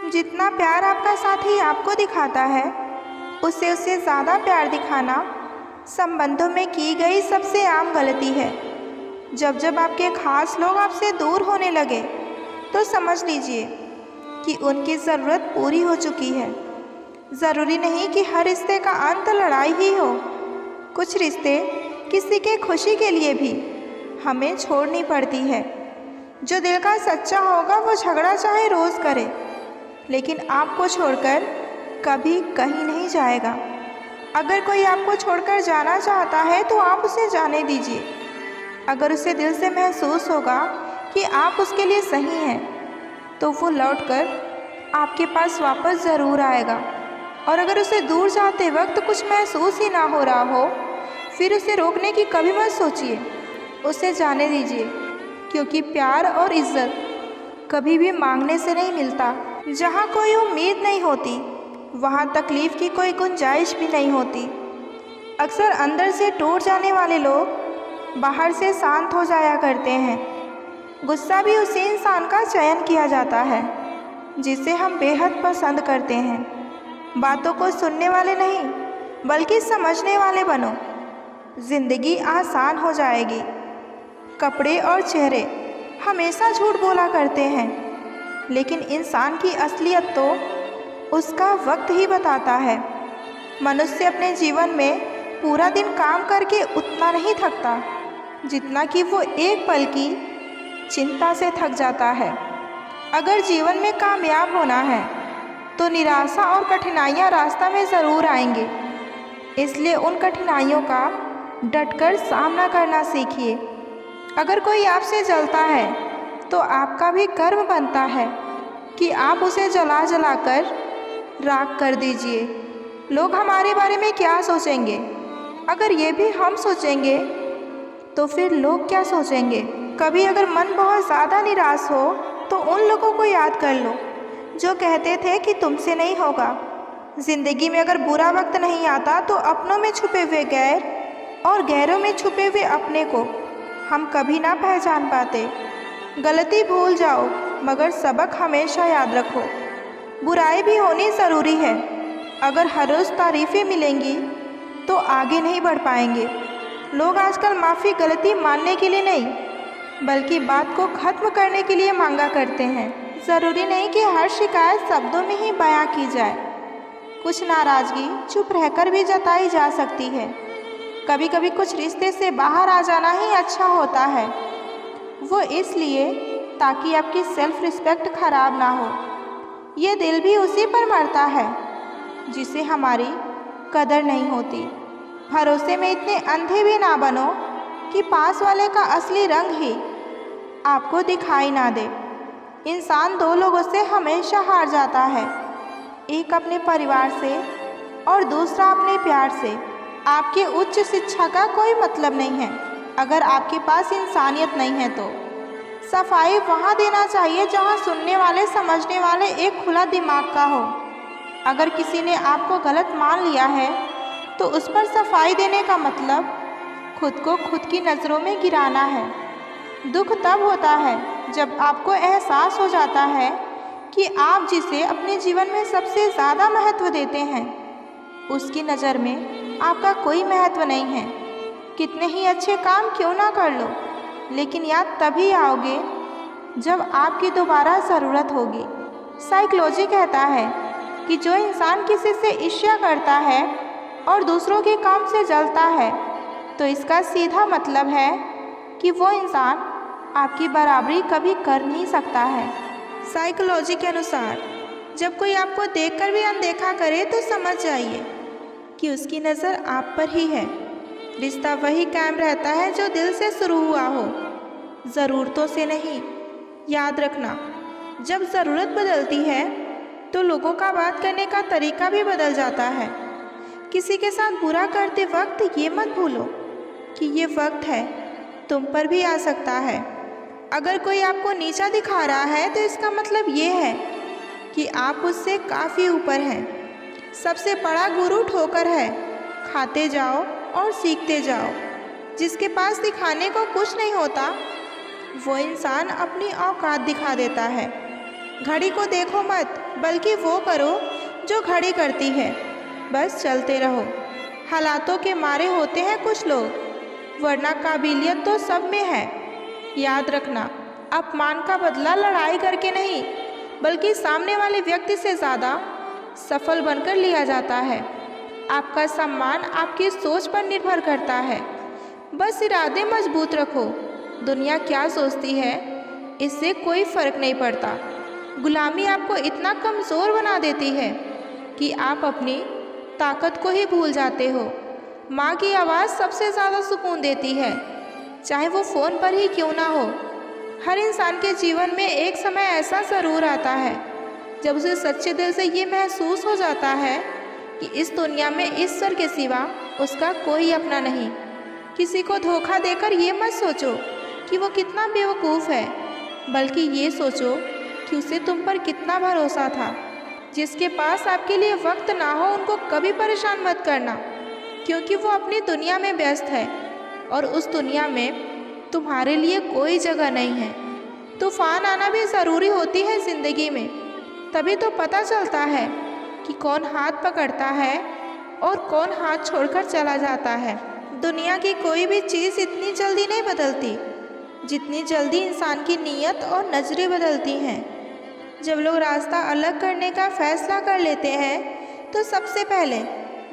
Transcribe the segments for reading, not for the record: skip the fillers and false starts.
जितना प्यार आपका साथी आपको दिखाता है, उससे ज़्यादा प्यार दिखाना संबंधों में की गई सबसे आम गलती है। जब आपके खास लोग आपसे दूर होने लगे, तो समझ लीजिए कि उनकी ज़रूरत पूरी हो चुकी है। ज़रूरी नहीं कि हर रिश्ते का अंत लड़ाई ही हो। कुछ रिश्ते किसी के खुशी के लिए भी हमें छोड़नी पड़ती है। जो दिल का सच्चा होगा वो झगड़ा चाहे रोज़ करे, लेकिन आपको छोड़कर कभी कहीं नहीं जाएगा। अगर कोई आपको छोड़कर जाना चाहता है तो आप उसे जाने दीजिए। अगर उसे दिल से महसूस होगा कि आप उसके लिए सही हैं, तो वो लौटकर आपके पास वापस ज़रूर आएगा। और अगर उसे दूर जाते वक्त कुछ महसूस ही ना हो रहा हो, फिर उसे रोकने की कभी मत सोचिए। उसे जाने दीजिए, क्योंकि प्यार और इज्जत कभी भी मांगने से नहीं मिलता। जहाँ कोई उम्मीद नहीं होती, वहाँ तकलीफ़ की कोई गुंजाइश भी नहीं होती। अक्सर अंदर से टूट जाने वाले लोग बाहर से शांत हो जाया करते हैं। गुस्सा भी उसी इंसान का चयन किया जाता है जिसे हम बेहद पसंद करते हैं। बातों को सुनने वाले नहीं, बल्कि समझने वाले बनो। ज़िंदगी आसान हो जाएगी। कपड़े और चेहरे हमेशा झूठ बोला करते हैं, लेकिन इंसान की असलियत तो उसका वक्त ही बताता है। मनुष्य अपने जीवन में पूरा दिन काम करके उतना नहीं थकता जितना कि वो एक पल की चिंता से थक जाता है। अगर जीवन में कामयाब होना है तो निराशा और कठिनाइयाँ रास्ता में ज़रूर आएंगे, इसलिए उन कठिनाइयों का डटकर सामना करना सीखिए। अगर कोई आपसे जलता है तो आपका भी कर्म बनता है कि आप उसे जला जलाकर राख कर दीजिए। लोग हमारे बारे में क्या सोचेंगे? अगर ये भी हम सोचेंगे तो फिर लोग क्या सोचेंगे? कभी अगर मन बहुत ज़्यादा निराश हो तो उन लोगों को याद कर लो जो कहते थे कि तुमसे नहीं होगा। ज़िंदगी में अगर बुरा वक्त नहीं आता तो अपनों में छुपे हुए गैर और गैरों में छुपे हुए अपने को हम कभी ना पहचान पाते। गलती भूल जाओ, मगर सबक हमेशा याद रखो। बुराई भी होनी ज़रूरी है। अगर हर रोज़ तारीफ़ें मिलेंगी तो आगे नहीं बढ़ पाएंगे। लोग आजकल माफ़ी गलती मानने के लिए नहीं, बल्कि बात को ख़त्म करने के लिए मांगा करते हैं। ज़रूरी नहीं कि हर शिकायत शब्दों में ही बयां की जाए। कुछ नाराज़गी चुप रहकर भी जताई जा सकती है। कभी कभी कुछ रिश्ते से बाहर आ जाना ही अच्छा होता है। वो इसलिए ताकि आपकी सेल्फ रिस्पेक्ट खराब ना हो। ये दिल भी उसी पर मरता है जिसे हमारी कदर नहीं होती। भरोसे में इतने अंधे भी ना बनो कि पास वाले का असली रंग ही आपको दिखाई ना दे। इंसान दो लोगों से हमेशा हार जाता है, एक अपने परिवार से और दूसरा अपने प्यार से। आपकी उच्च शिक्षा का कोई मतलब नहीं है अगर आपके पास इंसानियत नहीं है तो। सफाई वहाँ देना चाहिए जहाँ सुनने वाले समझने वाले एक खुला दिमाग का हो। अगर किसी ने आपको गलत मान लिया है तो उस पर सफाई देने का मतलब खुद को खुद की नज़रों में गिराना है। दुख तब होता है जब आपको एहसास हो जाता है कि आप जिसे अपने जीवन में सबसे ज़्यादा महत्व देते हैं, उसकी नज़र में आपका कोई महत्व नहीं है। कितने ही अच्छे काम क्यों ना कर लो, लेकिन याद तभी आओगे जब आपकी दोबारा ज़रूरत होगी। साइकोलॉजी कहता है कि जो इंसान किसी से ईर्ष्या करता है और दूसरों के काम से जलता है, तो इसका सीधा मतलब है कि वो इंसान आपकी बराबरी कभी कर नहीं सकता है। साइकोलॉजी के अनुसार जब कोई आपको देखकर भी अनदेखा करे तो समझ जाइए कि उसकी नज़र आप पर ही है। रिश्ता वही कायम रहता है जो दिल से शुरू हुआ हो, ज़रूरतों से नहीं। याद रखना, जब ज़रूरत बदलती है तो लोगों का बात करने का तरीका भी बदल जाता है। किसी के साथ बुरा करते वक्त ये मत भूलो कि ये वक्त है तुम पर भी आ सकता है। अगर कोई आपको नीचा दिखा रहा है तो इसका मतलब ये है कि आप उससे काफ़ी ऊपर हैं। सबसे बड़ा गुरु ठोकर है। खाते जाओ और सीखते जाओ। जिसके पास दिखाने को कुछ नहीं होता, वो इंसान अपनी औकात दिखा देता है। घड़ी को देखो मत, बल्कि वो करो जो घड़ी करती है। बस चलते रहो। हालातों के मारे होते हैं कुछ लोग, वरना काबिलियत तो सब में है। याद रखना, अपमान का बदला लड़ाई करके नहीं, बल्कि सामने वाले व्यक्ति से ज़्यादा सफल बनकर लिया जाता है। आपका सम्मान आपकी सोच पर निर्भर करता है। बस इरादे मजबूत रखो। दुनिया क्या सोचती है, इससे कोई फ़र्क नहीं पड़ता। गुलामी आपको इतना कमज़ोर बना देती है कि आप अपनी ताकत को ही भूल जाते हो। माँ की आवाज़ सबसे ज़्यादा सुकून देती है, चाहे वो फ़ोन पर ही क्यों ना हो। हर इंसान के जीवन में एक समय ऐसा ज़रूर आता है जब उसे सच्चे दिल से ये महसूस हो जाता है कि इस दुनिया में ईश्वर के सिवा उसका कोई अपना नहीं। किसी को धोखा देकर ये मत सोचो कि वो कितना बेवकूफ़ है, बल्कि ये सोचो कि उसे तुम पर कितना भरोसा था। जिसके पास आपके लिए वक्त ना हो, उनको कभी परेशान मत करना, क्योंकि वो अपनी दुनिया में व्यस्त है और उस दुनिया में तुम्हारे लिए कोई जगह नहीं है। तूफान आना भी ज़रूरी होती है ज़िंदगी में, तभी तो पता चलता है कि कौन हाथ पकड़ता है और कौन हाथ छोड़कर चला जाता है। दुनिया की कोई भी चीज़ इतनी जल्दी नहीं बदलती जितनी जल्दी इंसान की नीयत और नज़रें बदलती हैं। जब लोग रास्ता अलग करने का फैसला कर लेते हैं तो सबसे पहले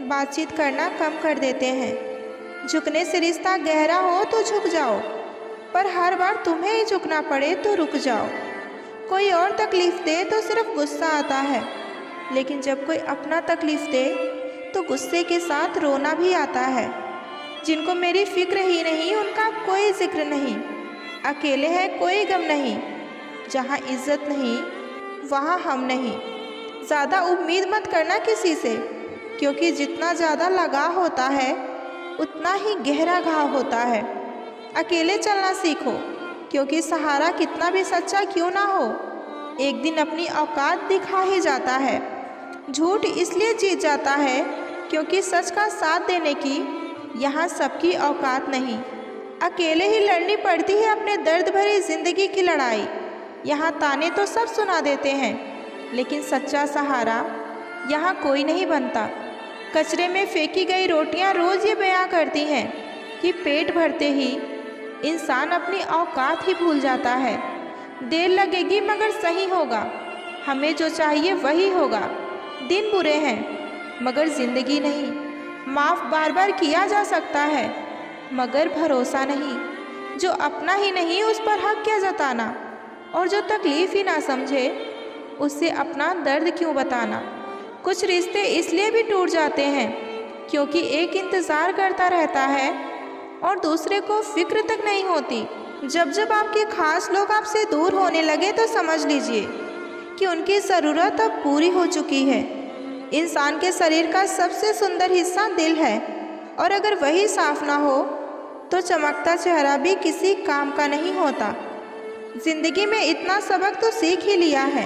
बातचीत करना कम कर देते हैं। झुकने से रिश्ता गहरा हो तो झुक जाओ, पर हर बार तुम्हें ही झुकना पड़े तो रुक जाओ। कोई और तकलीफ़ दे तो सिर्फ गुस्सा आता है, लेकिन जब कोई अपना तकलीफ़ दे तो गुस्से के साथ रोना भी आता है। जिनको मेरी फिक्र ही नहीं, उनका कोई जिक्र नहीं। अकेले हैं, कोई गम नहीं। जहाँ इज्जत नहीं, वहाँ हम नहीं। ज़्यादा उम्मीद मत करना किसी से, क्योंकि जितना ज़्यादा लगाव होता है उतना ही गहरा घाव होता है। अकेले चलना सीखो, क्योंकि सहारा कितना भी सच्चा क्यों ना हो, एक दिन अपनी औकात दिखा ही जाता है। झूठ इसलिए जीत जाता है क्योंकि सच का साथ देने की यहाँ सबकी औकात नहीं। अकेले ही लड़नी पड़ती है अपने दर्द भरी ज़िंदगी की लड़ाई। यहाँ ताने तो सब सुना देते हैं, लेकिन सच्चा सहारा यहाँ कोई नहीं बनता। कचरे में फेंकी गई रोटियाँ रोज़ ये बयां करती हैं कि पेट भरते ही इंसान अपनी औकात ही भूल जाता है। देर लगेगी मगर सही होगा, हमें जो चाहिए वही होगा। दिन बुरे हैं मगर ज़िंदगी नहीं। माफ़ बार बार किया जा सकता है मगर भरोसा नहीं। जो अपना ही नहीं उस पर हक क्या जताना, और जो तकलीफ़ ही ना समझे उससे अपना दर्द क्यों बताना। कुछ रिश्ते इसलिए भी टूट जाते हैं क्योंकि एक इंतज़ार करता रहता है और दूसरे को फिक्र तक नहीं होती। जब जब आपके खास लोग आपसे दूर होने लगे तो समझ लीजिए कि उनकी ज़रूरत अब पूरी हो चुकी है। इंसान के शरीर का सबसे सुंदर हिस्सा दिल है, और अगर वही साफ ना हो तो चमकता चेहरा भी किसी काम का नहीं होता। ज़िंदगी में इतना सबक तो सीख ही लिया है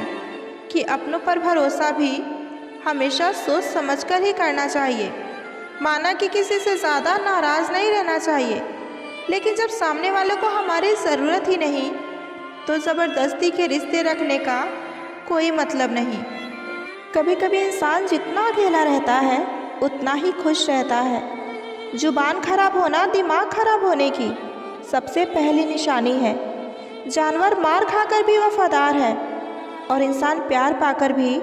कि अपनों पर भरोसा भी हमेशा सोच समझकर ही करना चाहिए। माना कि किसी से ज़्यादा नाराज़ नहीं रहना चाहिए, लेकिन जब सामने वालों को हमारी ज़रूरत ही नहीं तो ज़बरदस्ती के रिश्ते रखने का कोई मतलब नहीं। कभी कभी इंसान जितना अकेला रहता है उतना ही खुश रहता है। जुबान खराब होना दिमाग खराब होने की सबसे पहली निशानी है। जानवर मार खाकर भी वफादार है और इंसान प्यार पाकर भी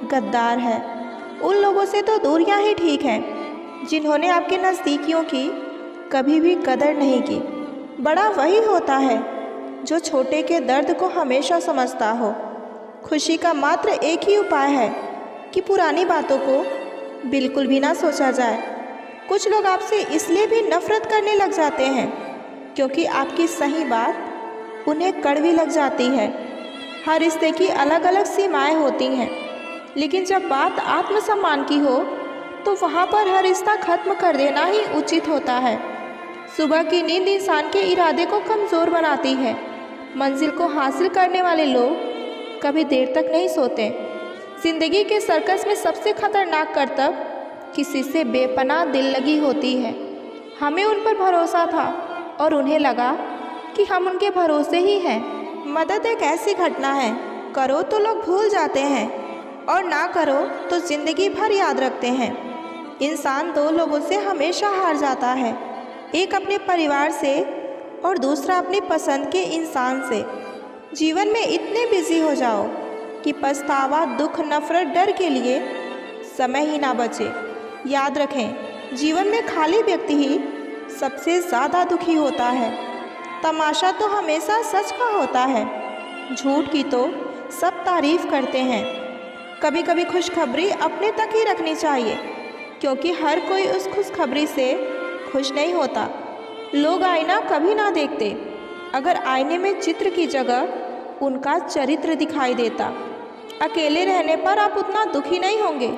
गद्दार है। उन लोगों से तो दूरियां ही ठीक हैं जिन्होंने आपके नज़दीकियों की कभी भी कदर नहीं की। बड़ा वही होता है जो छोटे के दर्द को हमेशा समझता हो। खुशी का मात्र एक ही उपाय है कि पुरानी बातों को बिल्कुल भी ना सोचा जाए। कुछ लोग आपसे इसलिए भी नफ़रत करने लग जाते हैं क्योंकि आपकी सही बात उन्हें कड़वी लग जाती है। हर रिश्ते की अलग अलग सीमाएं होती हैं, लेकिन जब बात आत्मसम्मान की हो तो वहाँ पर हर रिश्ता खत्म कर देना ही उचित होता है। सुबह की नींद इंसान के इरादे को कमज़ोर बनाती है। मंजिल को हासिल करने वाले लोग कभी देर तक नहीं सोते। ज़िंदगी के सर्कस में सबसे खतरनाक करतब किसी से बेपनाह दिल लगी होती है। हमें उन पर भरोसा था और उन्हें लगा कि हम उनके भरोसे ही हैं। मदद एक ऐसी घटना है करो तो लोग भूल जाते हैं और ना करो तो ज़िंदगी भर याद रखते हैं। इंसान दो लोगों से हमेशा हार जाता है, एक अपने परिवार से और दूसरा अपनी पसंद के इंसान से। जीवन में इतने बिजी हो जाओ कि पछतावा, दुख, नफरत, डर के लिए समय ही ना बचे। याद रखें, जीवन में खाली व्यक्ति ही सबसे ज़्यादा दुखी होता है। तमाशा तो हमेशा सच का होता है, झूठ की तो सब तारीफ करते हैं। कभी कभी खुशखबरी अपने तक ही रखनी चाहिए, क्योंकि हर कोई उस खुशखबरी से खुश नहीं होता। लोग आईना कभी ना देखते, अगर आईने में चित्र की जगह उनका चरित्र दिखाई देता। अकेले रहने पर आप उतना दुखी नहीं होंगे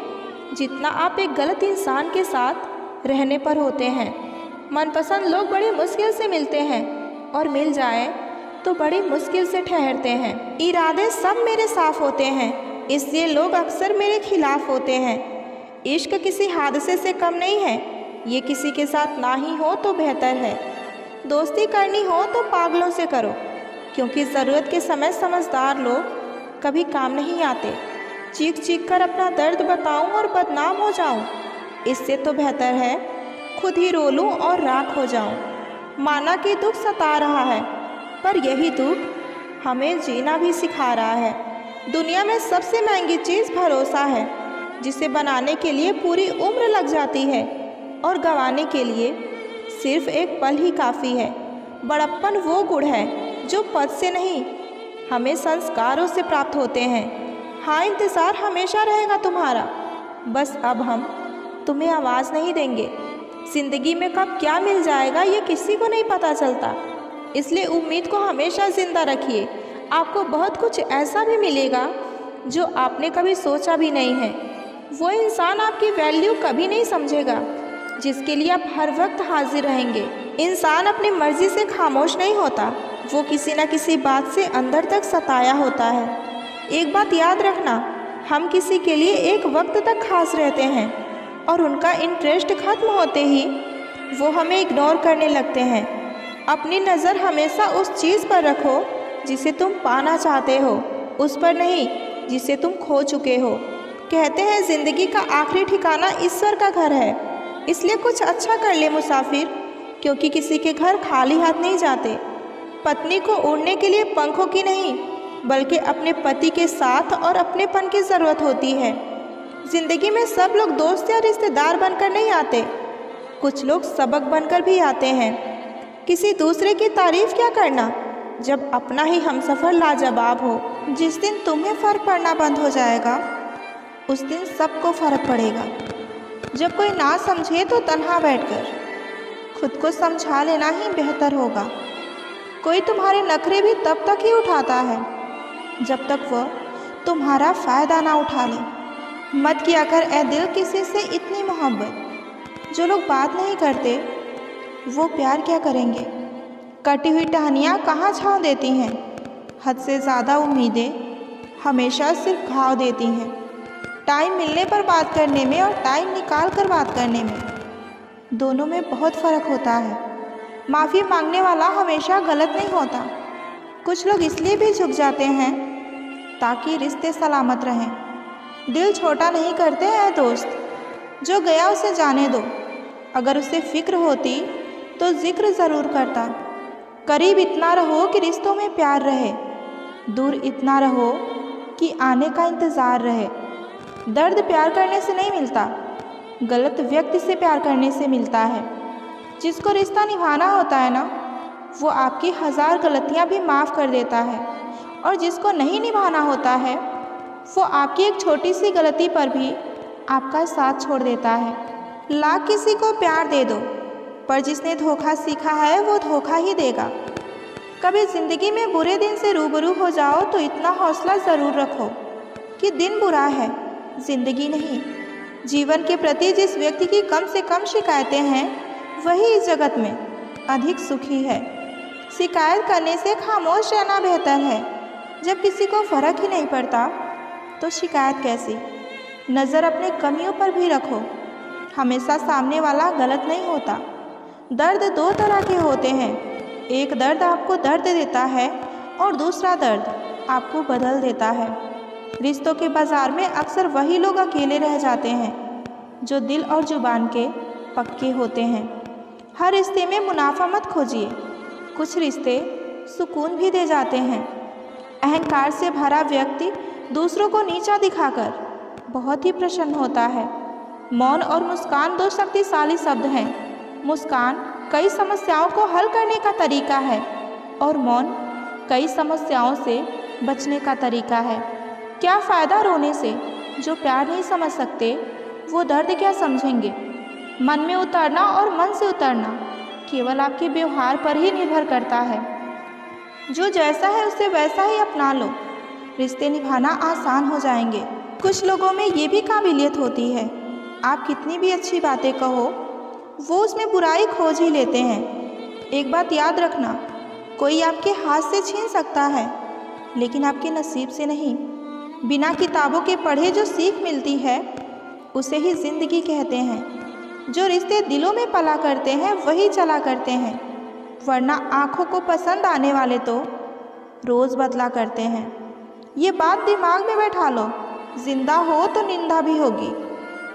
जितना आप एक गलत इंसान के साथ रहने पर होते हैं। मनपसंद लोग बड़ी मुश्किल से मिलते हैं और मिल जाए तो बड़ी मुश्किल से ठहरते हैं। इरादे सब मेरे साफ होते हैं, इसलिए लोग अक्सर मेरे खिलाफ होते हैं। इश्क किसी हादसे से कम नहीं है, ये किसी के साथ ना ही हो तो बेहतर है। दोस्ती करनी हो तो पागलों से करो, क्योंकि ज़रूरत के समय समझदार लोग कभी काम नहीं आते। चीख चीख कर अपना दर्द बताऊं और बदनाम हो जाऊं, इससे तो बेहतर है खुद ही रो लूं और राख हो जाऊं। माना कि दुख सता रहा है, पर यही दुख हमें जीना भी सिखा रहा है। दुनिया में सबसे महंगी चीज़ भरोसा है, जिसे बनाने के लिए पूरी उम्र लग जाती है और गंवाने के लिए सिर्फ एक पल ही काफ़ी है। बड़प्पन वो गुण है जो पद से नहीं, हमें संस्कारों से प्राप्त होते हैं। हाँ, इंतज़ार हमेशा रहेगा तुम्हारा, बस अब हम तुम्हें आवाज़ नहीं देंगे। ज़िंदगी में कब क्या मिल जाएगा ये किसी को नहीं पता चलता, इसलिए उम्मीद को हमेशा ज़िंदा रखिए। आपको बहुत कुछ ऐसा भी मिलेगा जो आपने कभी सोचा भी नहीं है। वो इंसान आपकी वैल्यू कभी नहीं समझेगा जिसके लिए आप हर वक्त हाजिर रहेंगे। इंसान अपनी मर्ज़ी से खामोश नहीं होता, वो किसी न किसी बात से अंदर तक सताया होता है। एक बात याद रखना, हम किसी के लिए एक वक्त तक खास रहते हैं और उनका इंटरेस्ट खत्म होते ही वो हमें इग्नोर करने लगते हैं। अपनी नज़र हमेशा उस चीज़ पर रखो जिसे तुम पाना चाहते हो, उस पर नहीं जिसे तुम खो चुके हो। कहते हैं ज़िंदगी का आखिरी ठिकाना ईश्वर का घर है, इसलिए कुछ अच्छा कर ले मुसाफिर, क्योंकि किसी के घर खाली हाथ नहीं जाते। पत्नी को उड़ने के लिए पंखों की नहीं, बल्कि अपने पति के साथ और अपनेपन की ज़रूरत होती है। ज़िंदगी में सब लोग दोस्त या रिश्तेदार बनकर नहीं आते, कुछ लोग सबक बनकर भी आते हैं। किसी दूसरे की तारीफ़ क्या करना जब अपना ही हमसफ़र लाजवाब हो। जिस दिन तुम्हें फ़र्क पड़ना बंद हो जाएगा, उस दिन सबको फ़र्क पड़ेगा। जब कोई ना समझे तो तन्हा बैठकर खुद को समझा लेना ही बेहतर होगा। कोई तुम्हारे नखरे भी तब तक ही उठाता है जब तक वह तुम्हारा फ़ायदा ना उठा ले। मत किया कर ए दिल किसी से इतनी मोहब्बत, जो लोग बात नहीं करते वो प्यार क्या करेंगे। कटी हुई टहनियाँ कहाँ छाँव देती हैं, हद से ज़्यादा उम्मीदें हमेशा सिर्फ घाव देती हैं। टाइम मिलने पर बात करने में और टाइम निकाल कर बात करने में, दोनों में बहुत फ़र्क होता है। माफ़ी मांगने वाला हमेशा गलत नहीं होता। कुछ लोग इसलिए भी झुक जाते हैं ताकि रिश्ते सलामत रहें। दिल छोटा नहीं करते हैं दोस्त, जो गया उसे जाने दो। अगर उसे फ़िक्र होती तो जिक्र ज़रूर करता। करीब इतना रहो कि रिश्तों में प्यार रहे, दूर इतना रहो कि आने का इंतज़ार रहे। दर्द प्यार करने से नहीं मिलता, गलत व्यक्ति से प्यार करने से मिलता है। जिसको रिश्ता निभाना होता है ना, वो आपकी 1000 गलतियाँ भी माफ़ कर देता है, और जिसको नहीं निभाना होता है वो आपकी एक छोटी सी गलती पर भी आपका साथ छोड़ देता है। लाख किसी को प्यार दे दो, पर जिसने धोखा सीखा है वो धोखा ही देगा। कभी ज़िंदगी में बुरे दिन से रूबरू हो जाओ तो इतना हौसला ज़रूर रखो कि दिन बुरा है, ज़िंदगी नहीं। जीवन के प्रति जिस व्यक्ति की कम से कम शिकायतें हैं, वही इस जगत में अधिक सुखी है। शिकायत करने से खामोश रहना बेहतर है। जब किसी को फ़र्क ही नहीं पड़ता तो शिकायत कैसी। नज़र अपने कमियों पर भी रखो, हमेशा सामने वाला गलत नहीं होता। दर्द 2 तरह के होते हैं, एक दर्द आपको दर्द देता है और दूसरा दर्द आपको बदल देता है। रिश्तों के बाज़ार में अक्सर वही लोग अकेले रह जाते हैं जो दिल और जुबान के पक्के होते हैं। हर रिश्ते में मुनाफा मत खोजिए, कुछ रिश्ते सुकून भी दे जाते हैं। अहंकार से भरा व्यक्ति दूसरों को नीचा दिखाकर बहुत ही प्रसन्न होता है। मौन और मुस्कान दो शक्तिशाली शब्द हैं। मुस्कान कई समस्याओं को हल करने का तरीका है और मौन कई समस्याओं से बचने का तरीका है। क्या फ़ायदा रोने से? जो प्यार नहीं समझ सकते वो दर्द क्या समझेंगे? मन में उतरना और मन से उतरना केवल आपके व्यवहार पर ही निर्भर करता है। जो जैसा है उसे वैसा ही अपना लो, रिश्ते निभाना आसान हो जाएंगे। कुछ लोगों में ये भी काबिलियत होती है, आप कितनी भी अच्छी बातें कहो वो उसमें बुराई खोज ही लेते हैं। एक बात याद रखना, कोई आपके हाथ से छीन सकता है लेकिन आपके नसीब से नहीं। बिना किताबों के पढ़े जो सीख मिलती है उसे ही ज़िंदगी कहते हैं। जो रिश्ते दिलों में पला करते हैं वही चला करते हैं, वरना आँखों को पसंद आने वाले तो रोज़ बदला करते हैं। ये बात दिमाग में बैठा लो, जिंदा हो तो निंदा भी होगी,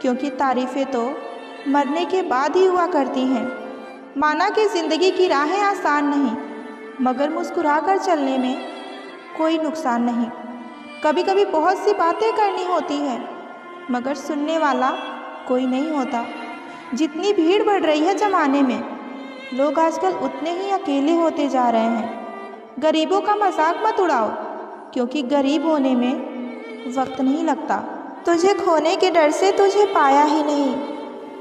क्योंकि तारीफ़ें तो मरने के बाद ही हुआ करती हैं। माना कि ज़िंदगी की राहें आसान नहीं, मगर मुस्कुरा कर चलने में कोई नुकसान नहीं। कभी कभी बहुत सी बातें करनी होती है, मगर सुनने वाला कोई नहीं होता। जितनी भीड़ बढ़ रही है ज़माने में, लोग आजकल उतने ही अकेले होते जा रहे हैं। गरीबों का मजाक मत उड़ाओ, क्योंकि गरीब होने में वक्त नहीं लगता। तुझे खोने के डर से तुझे पाया ही नहीं,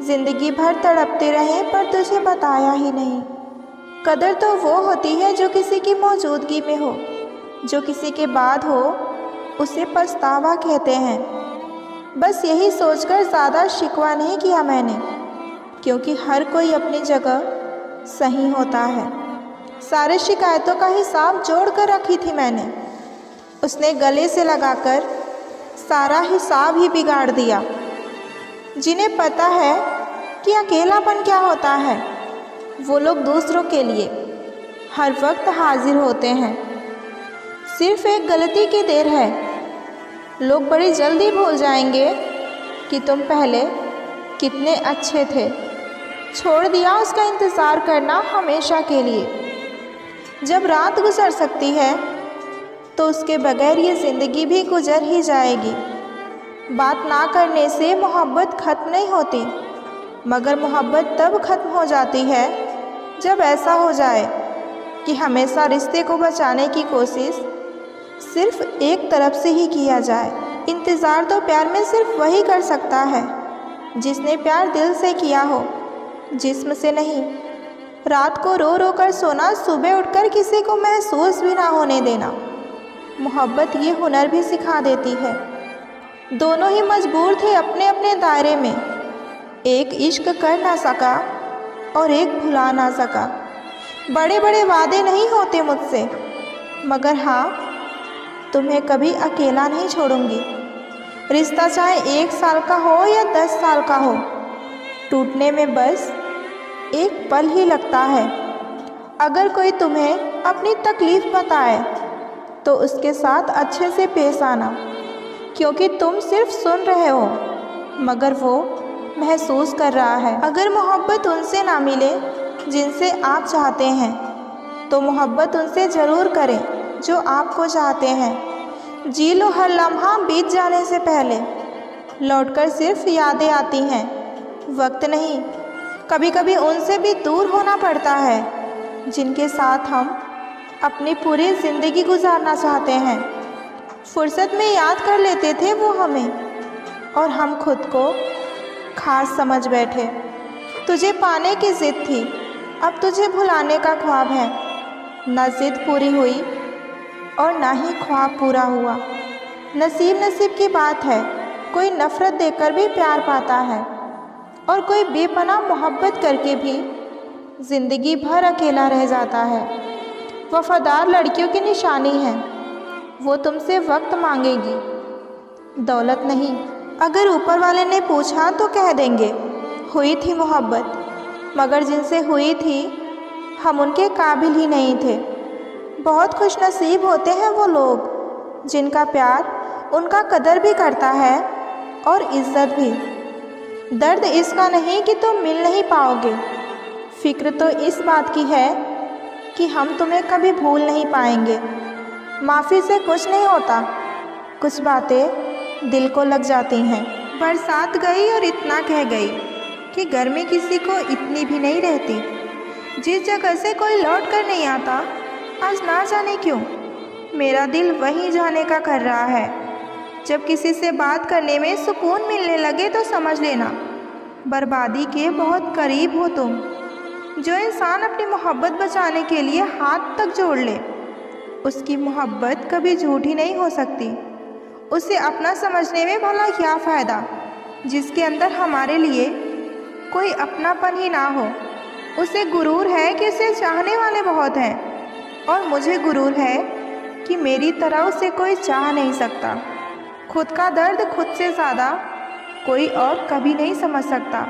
ज़िंदगी भर तड़पते रहे पर तुझे बताया ही नहीं। कदर तो वो होती है जो किसी की मौजूदगी में हो, जो किसी के बाद हो उसे पछतावा कहते हैं। बस यही सोचकर ज़्यादा शिकवा नहीं किया मैंने, क्योंकि हर कोई अपनी जगह सही होता है। सारे शिकायतों का हिसाब जोड़ कर रखी थी मैंने, उसने गले से लगाकर सारा हिसाब ही बिगाड़ दिया। जिन्हें पता है कि अकेलापन क्या होता है, वो लोग दूसरों के लिए हर वक्त हाजिर होते हैं। सिर्फ एक गलती की देर है, लोग बड़ी जल्दी भूल जाएंगे कि तुम पहले कितने अच्छे थे। छोड़ दिया उसका इंतज़ार करना हमेशा के लिए। जब रात गुजर सकती है तो उसके बगैर ये ज़िंदगी भी गुजर ही जाएगी। बात ना करने से मोहब्बत ख़त्म नहीं होती, मगर मोहब्बत तब ख़त्म हो जाती है जब ऐसा हो जाए कि हमेशा रिश्ते को बचाने की कोशिश सिर्फ एक तरफ से ही किया जाए। इंतज़ार तो प्यार में सिर्फ वही कर सकता है जिसने प्यार दिल से किया हो, जिस्म से नहीं। रात को रो रो कर सोना, सुबह उठकर किसी को महसूस भी ना होने देना। मोहब्बत ये हुनर भी सिखा देती है। दोनों ही मजबूर थे अपने अपने दायरे में, एक इश्क कर ना सका और एक भुला ना सका। बड़े बड़े वादे नहीं होते मुझसे, मगर हाँ, तुम्हें कभी अकेला नहीं छोड़ूंगी। रिश्ता चाहे 1 साल का हो या 10 साल का हो, टूटने में बस एक पल ही लगता है। अगर कोई तुम्हें अपनी तकलीफ़ बताए तो उसके साथ अच्छे से पेश आना, क्योंकि तुम सिर्फ सुन रहे हो मगर वो महसूस कर रहा है। अगर मोहब्बत उनसे ना मिले जिनसे आप चाहते हैं, तो मोहब्बत उनसे ज़रूर करें जो आपको चाहते हैं। जी लो हर लम्हा बीत जाने से पहले, लौटकर सिर्फ यादें आती हैं, वक्त नहीं। कभी कभी उनसे भी दूर होना पड़ता है जिनके साथ हम अपनी पूरी ज़िंदगी गुजारना चाहते हैं। फुर्सत में याद कर लेते थे वो हमें, और हम खुद को खास समझ बैठे। तुझे पाने की ज़िद थी, अब तुझे भुलाने का ख्वाब है। ना ज़िद पूरी हुई और ना ही ख्वाब पूरा हुआ। नसीब की बात है, कोई नफ़रत देकर भी प्यार पाता है, और कोई बेपनाह मोहब्बत करके भी ज़िंदगी भर अकेला रह जाता है। वफ़ादार लड़कियों की निशानी है, वो तुमसे वक्त मांगेगी, दौलत नहीं। अगर ऊपर वाले ने पूछा तो कह देंगे हुई थी मोहब्बत, मगर जिनसे हुई थी हम उनके काबिल ही नहीं थे। बहुत खुशनसीब होते हैं वो लोग जिनका प्यार उनका कदर भी करता है और इज्जत भी। दर्द इसका नहीं कि तुम मिल नहीं पाओगे, फिक्र तो इस बात की है कि हम तुम्हें कभी भूल नहीं पाएंगे। माफ़ी से कुछ नहीं होता, कुछ बातें दिल को लग जाती हैं। बरसात गई और इतना कह गई कि गर्मी किसी को इतनी भी नहीं रहती। जिस जगह से कोई लौट कर नहीं आता, आज ना जाने क्यों मेरा दिल वहीं जाने का कर रहा है। जब किसी से बात करने में सुकून मिलने लगे तो समझ लेना बर्बादी के बहुत करीब हो तुम। जो इंसान अपनी मोहब्बत बचाने के लिए हाथ तक जोड़ ले, उसकी मोहब्बत कभी झूठी नहीं हो सकती। उसे अपना समझने में भला क्या फ़ायदा, जिसके अंदर हमारे लिए कोई अपनापन ही ना हो। उसे गुरूर है कि उसे चाहने वाले बहुत हैं, और मुझे गुरूर है कि मेरी तरह उसे कोई चाह नहीं सकता। खुद का दर्द खुद से ज़्यादा कोई और कभी नहीं समझ सकता।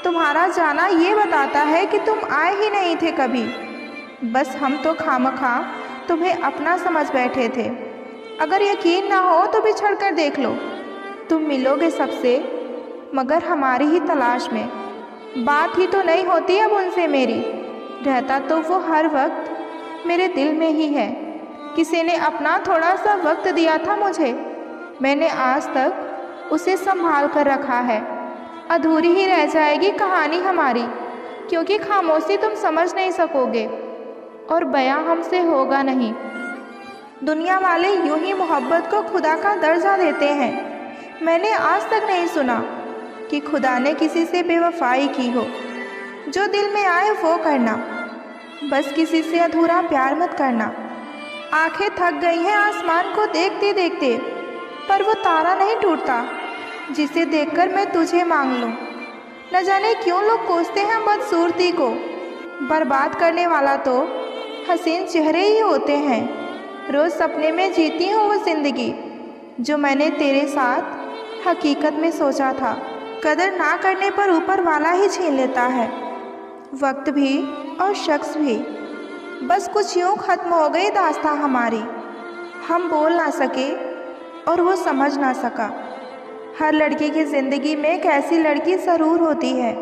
तुम्हारा जाना ये बताता है कि तुम आए ही नहीं थे कभी, बस हम तो खामखा तुम्हें अपना समझ बैठे थे। अगर यकीन ना हो तो बिछड़ कर देख लो, तुम मिलोगे सबसे मगर हमारी ही तलाश में। बात ही तो नहीं होती अब उनसे मेरी, रहता तो वो हर वक्त मेरे दिल में ही है। किसी ने अपना थोड़ा सा वक्त दिया था मुझे, मैंने आज तक उसे संभाल कर रखा है। अधूरी ही रह जाएगी कहानी हमारी, क्योंकि खामोशी तुम समझ नहीं सकोगे और बयां हमसे होगा नहीं। दुनिया वाले यूं ही मोहब्बत को खुदा का दर्जा देते हैं। मैंने आज तक नहीं सुना कि खुदा ने किसी से बेवफाई की हो। जो दिल में आए वो करना, बस किसी से अधूरा प्यार मत करना। आंखें थक गई हैं आसमान को देखते देखते, पर वो तारा नहीं टूटता जिसे देखकर मैं तुझे मांग लूँ। न जाने क्यों लोग कोसते हैं बदसूरती को, बर्बाद करने वाला तो हसीन चेहरे ही होते हैं। रोज़ सपने में जीती हूँ वो ज़िंदगी जो मैंने तेरे साथ हकीकत में सोचा था। कदर ना करने पर ऊपर वाला ही छीन लेता है, वक्त भी और शख्स भी। बस कुछ यूँ ख़त्म हो गई दास्तां हमारी, हम बोल ना सके और वो समझ ना सका। हर लड़की की ज़िंदगी में एक ऐसी लड़की ज़रूर होती है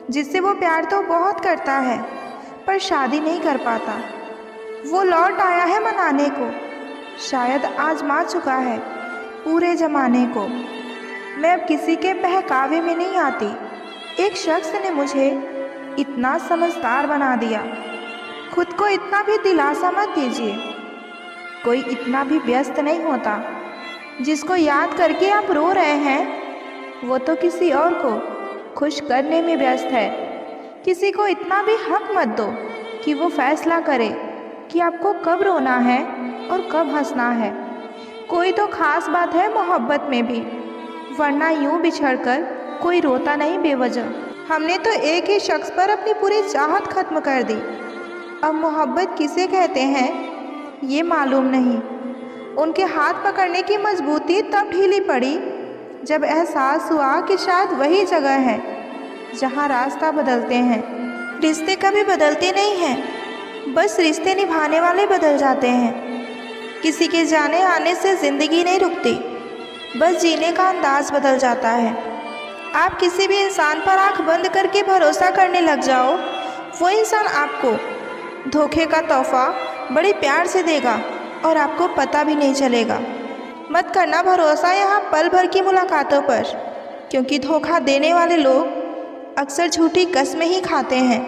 जिससे वो प्यार तो बहुत करता है पर शादी नहीं कर पाता। वो लौट आया है मनाने को, शायद आजमा चुका है पूरे ज़माने को। मैं अब किसी के बहकावे में नहीं आती, एक शख्स ने मुझे इतना समझदार बना दिया। खुद को इतना भी दिलासा मत दीजिए, कोई इतना भी व्यस्त नहीं होता। जिसको याद करके आप रो रहे हैं वो तो किसी और को खुश करने में व्यस्त है। किसी को इतना भी हक मत दो कि वो फैसला करे कि आपको कब रोना है और कब हंसना है। कोई तो ख़ास बात है मोहब्बत में भी, वरना यूँ बिछड़कर कोई रोता नहीं बेवजह। हमने तो एक ही शख्स पर अपनी पूरी चाहत ख़त्म कर दी। अब मोहब्बत किसे कहते हैं ये मालूम नहीं। उनके हाथ पकड़ने की मजबूती तब ढीली पड़ी जब एहसास हुआ कि शायद वही जगह है जहाँ रास्ता बदलते हैं। रिश्ते कभी बदलते नहीं हैं, बस रिश्ते निभाने वाले बदल जाते हैं। किसी के जाने आने से ज़िंदगी नहीं रुकती, बस जीने का अंदाज़ बदल जाता है। आप किसी भी इंसान पर आंख बंद करके भरोसा करने लग जाओ, वो इंसान आपको धोखे का तोहफा बड़े प्यार से देगा और आपको पता भी नहीं चलेगा। मत करना भरोसा यहाँ पल भर की मुलाकातों पर, क्योंकि धोखा देने वाले लोग अक्सर झूठी कस्में ही खाते हैं।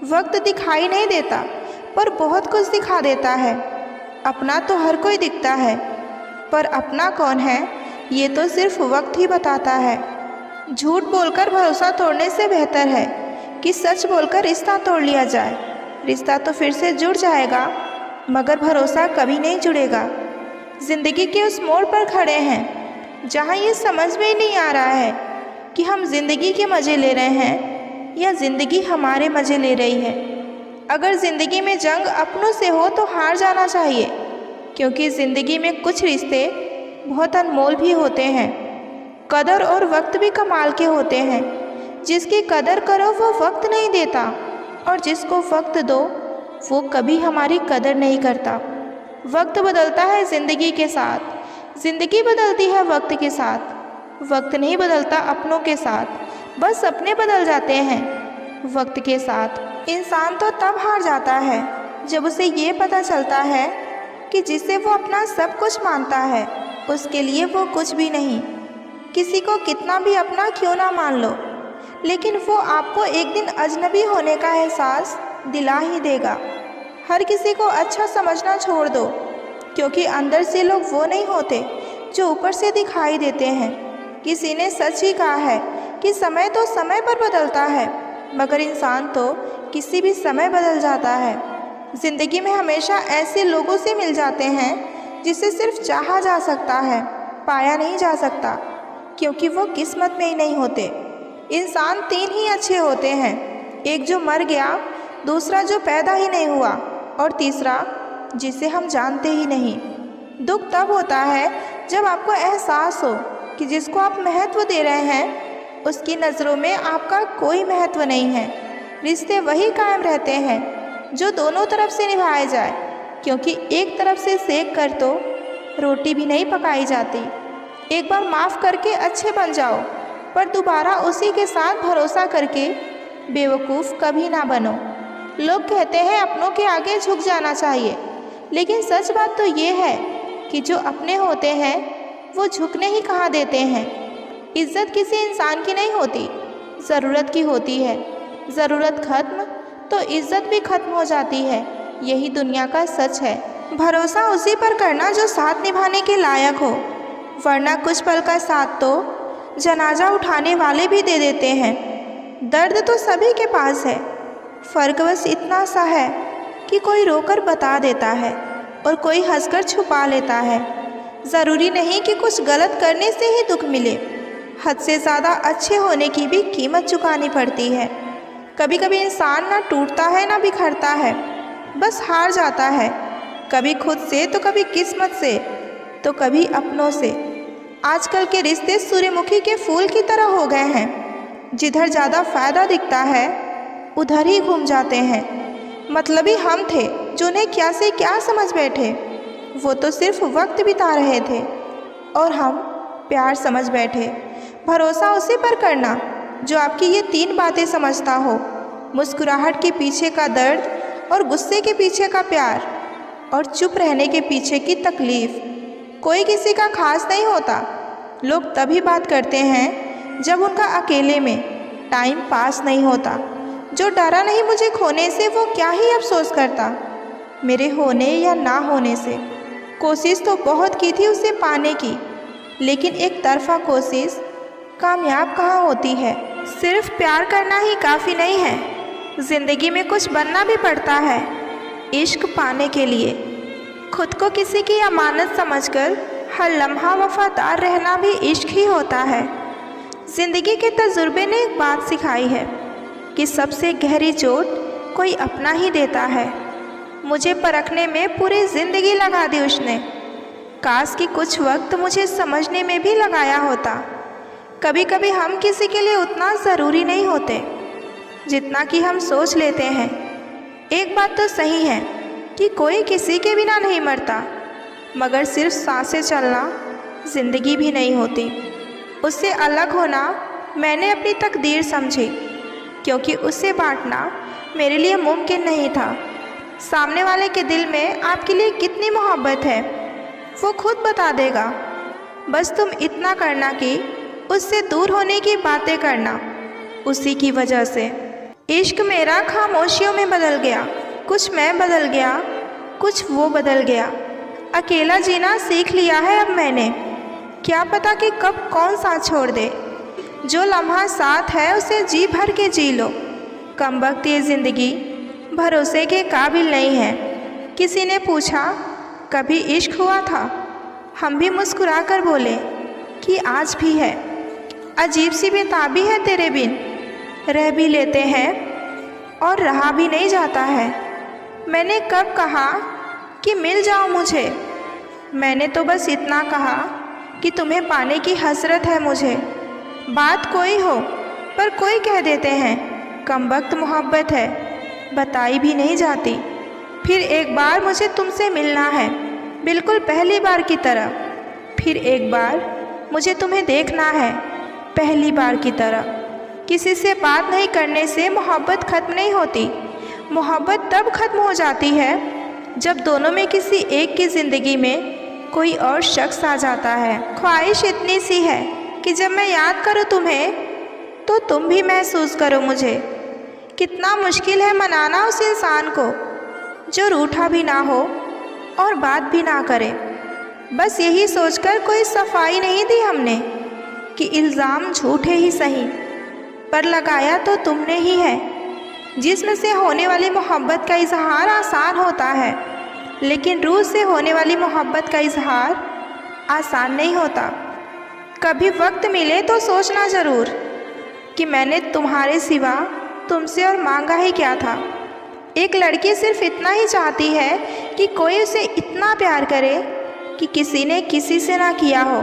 वक्त दिखाई नहीं देता पर बहुत कुछ दिखा देता है। अपना तो हर कोई दिखता है, पर अपना कौन है ये तो सिर्फ वक्त ही बताता है। झूठ बोलकर भरोसा तोड़ने से बेहतर है कि सच बोलकर रिश्ता तोड़ लिया जाए। रिश्ता तो फिर से जुड़ जाएगा मगर भरोसा कभी नहीं जुड़ेगा। ज़िंदगी के उस मोड़ पर खड़े हैं जहाँ ये समझ में ही नहीं आ रहा है कि हम ज़िंदगी के मज़े ले रहे हैं या ज़िंदगी हमारे मज़े ले रही है। अगर ज़िंदगी में जंग अपनों से हो तो हार जाना चाहिए, क्योंकि ज़िंदगी में कुछ रिश्ते बहुत अनमोल भी होते हैं। कदर और वक्त भी कमाल के होते हैं। जिसकी कदर करो वो वक्त नहीं देता, और जिसको वक्त दो वो कभी हमारी कदर नहीं करता। वक्त बदलता है ज़िंदगी के साथ, ज़िंदगी बदलती है वक्त के साथ। वक्त नहीं बदलता अपनों के साथ, बस अपने बदल जाते हैं वक्त के साथ। इंसान तो तब हार जाता है जब उसे ये पता चलता है कि जिसे वो अपना सब कुछ मानता है उसके लिए वो कुछ भी नहीं। किसी को कितना भी अपना क्यों ना मान लो, लेकिन वो आपको एक दिन अजनबी होने का एहसास दिला ही देगा। हर किसी को अच्छा समझना छोड़ दो, क्योंकि अंदर से लोग वो नहीं होते जो ऊपर से दिखाई देते हैं। किसी ने सच ही कहा है कि समय तो समय पर बदलता है, मगर इंसान तो किसी भी समय बदल जाता है। ज़िंदगी में हमेशा ऐसे लोगों से मिल जाते हैं जिसे सिर्फ चाहा जा सकता है, पाया नहीं जा सकता, क्योंकि वो किस्मत में ही नहीं होते। इंसान तीन ही अच्छे होते हैं, एक जो मर गया, दूसरा जो पैदा ही नहीं हुआ, और तीसरा जिसे हम जानते ही नहीं। दुख तब होता है जब आपको एहसास हो कि जिसको आप महत्व दे रहे हैं उसकी नज़रों में आपका कोई महत्व नहीं है। रिश्ते वही कायम रहते हैं जो दोनों तरफ से निभाए जाए, क्योंकि एक तरफ से सेक कर तो रोटी भी नहीं पकाई जाती। एक बार माफ़ करके अच्छे बन जाओ, पर दोबारा उसी के साथ भरोसा करके बेवकूफ़ कभी ना बनो। लोग कहते हैं अपनों के आगे झुक जाना चाहिए, लेकिन सच बात तो ये है कि जो अपने होते हैं वो झुकने ही कहाँ देते हैं। इज़्ज़त किसी इंसान की नहीं होती, ज़रूरत की होती है। ज़रूरत खत्म तो इज़्ज़त भी खत्म हो जाती है। यही दुनिया का सच है। भरोसा उसी पर करना जो साथ निभाने के लायक हो, वरना कुछ पल का साथ तो जनाजा उठाने वाले भी दे देते हैं। दर्द तो सभी के पास है, फ़र्क बस इतना सा है कि कोई रोकर बता देता है और कोई हंसकर छुपा लेता है। ज़रूरी नहीं कि कुछ गलत करने से ही दुख मिले, हद से ज़्यादा अच्छे होने की भी कीमत चुकानी पड़ती है। कभी कभी इंसान ना टूटता है ना बिखरता है, बस हार जाता है, कभी खुद से तो कभी किस्मत से तो कभी अपनों से। आजकल के रिश्ते सूर्यमुखी के फूल की तरह हो गए हैं, जिधर ज़्यादा फ़ायदा दिखता है उधर ही घूम जाते हैं। मतलबी हम थे जो उन्हें क्या से क्या समझ बैठे, वो तो सिर्फ वक्त बिता रहे थे और हम प्यार समझ बैठे। भरोसा उसी पर करना जो आपकी ये तीन बातें समझता हो, मुस्कुराहट के पीछे का दर्द और गुस्से के पीछे का प्यार और चुप रहने के पीछे की तकलीफ़। कोई किसी का खास नहीं होता। लोग तभी बात करते हैं जब उनका अकेले में टाइम पास नहीं होता। जो डरा नहीं मुझे खोने से वो क्या ही अफसोस करता मेरे होने या ना होने से। कोशिश तो बहुत की थी उसे पाने की, लेकिन एक तरफा कोशिश कामयाब कहाँ होती है। सिर्फ प्यार करना ही काफ़ी नहीं है, ज़िंदगी में कुछ बनना भी पड़ता है इश्क पाने के लिए। खुद को किसी की अमानत समझकर हर लम्हा वफादार रहना भी इश्क ही होता है। ज़िंदगी के तजुर्बे ने एक बात सिखाई है कि सबसे गहरी चोट कोई अपना ही देता है। मुझे परखने में पूरी ज़िंदगी लगा दी उसने, काश कि कुछ वक्त मुझे समझने में भी लगाया होता। कभी कभी हम किसी के लिए उतना ज़रूरी नहीं होते जितना कि हम सोच लेते हैं। एक बात तो सही है कि कोई किसी के बिना नहीं मरता, मगर सिर्फ सांसें चलना ज़िंदगी भी नहीं होती। उससे अलग होना मैंने अपनी तकदीर समझी, क्योंकि उससे बांटना मेरे लिए मुमकिन नहीं था। सामने वाले के दिल में आपके लिए कितनी मोहब्बत है वो खुद बता देगा। बस तुम इतना करना कि उससे दूर होने की बातें करना उसी की वजह से। इश्क मेरा खामोशियों में बदल गया, कुछ मैं बदल गया, कुछ वो बदल गया। अकेला जीना सीख लिया है अब मैंने, क्या पता कि कब कौन साथ छोड़ दे। जो लम्हा साथ है उसे जी भर के जी लो। कमबख्त ये ज़िंदगी भरोसे के काबिल नहीं है। किसी ने पूछा कभी इश्क हुआ था, हम भी मुस्कुरा कर बोले कि आज भी है। अजीब सी बेताबी है तेरे बिन, रह भी लेते हैं और रहा भी नहीं जाता है। मैंने कब कहा कि मिल जाओ मुझे, मैंने तो बस इतना कहा कि तुम्हें पाने की हसरत है मुझे। बात कोई हो पर कोई कह देते हैं कमबख्त मोहब्बत है, बताई भी नहीं जाती। फिर एक बार मुझे तुमसे मिलना है, बिल्कुल पहली बार की तरह। फिर एक बार मुझे तुम्हें देखना है, पहली बार की तरह। किसी से बात नहीं करने से मोहब्बत ख़त्म नहीं होती। मोहब्बत तब ख़त्म हो जाती है जब दोनों में किसी एक की ज़िंदगी में कोई और शख्स आ जाता है। ख्वाहिश इतनी सी है कि जब मैं याद करूँ तुम्हें तो तुम भी महसूस करो मुझे। कितना मुश्किल है मनाना उस इंसान को जो रूठा भी ना हो और बात भी ना करे। बस यही सोचकर कोई सफाई नहीं दी हमने कि इल्ज़ाम झूठे ही सही, पर लगाया तो तुमने ही है। जिस्म से होने वाली मोहब्बत का इजहार आसान होता है, लेकिन रूह से होने वाली मोहब्बत का इजहार आसान नहीं होता। कभी वक्त मिले तो सोचना ज़रूर कि मैंने तुम्हारे सिवा तुमसे और मांगा ही क्या था। एक लड़की सिर्फ इतना ही चाहती है कि कोई उसे इतना प्यार करे कि किसी ने किसी से ना किया हो,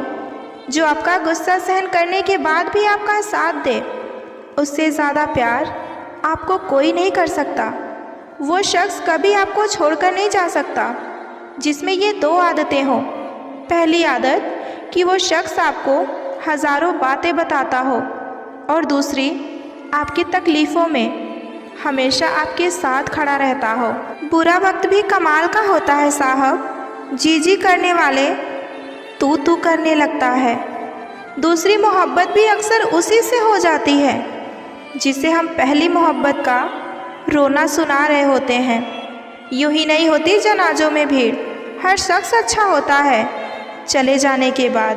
जो आपका गुस्सा सहन करने के बाद भी आपका साथ दे। उससे ज़्यादा प्यार आपको कोई नहीं कर सकता। वो शख्स कभी आपको छोड़कर नहीं जा सकता जिसमें ये दो आदतें हों। पहली आदत कि वो शख्स आपको हज़ारों बातें बताता हो, और दूसरी आपकी तकलीफ़ों में हमेशा आपके साथ खड़ा रहता हो। बुरा वक्त भी कमाल का होता है साहब। जी जी करने वाले तू तू करने लगता है। दूसरी मोहब्बत भी अक्सर उसी से हो जाती है जिसे हम पहली मोहब्बत का रोना सुना रहे होते हैं। यूं ही नहीं होती जनाजों में भीड़। हर शख्स अच्छा होता है चले जाने के बाद।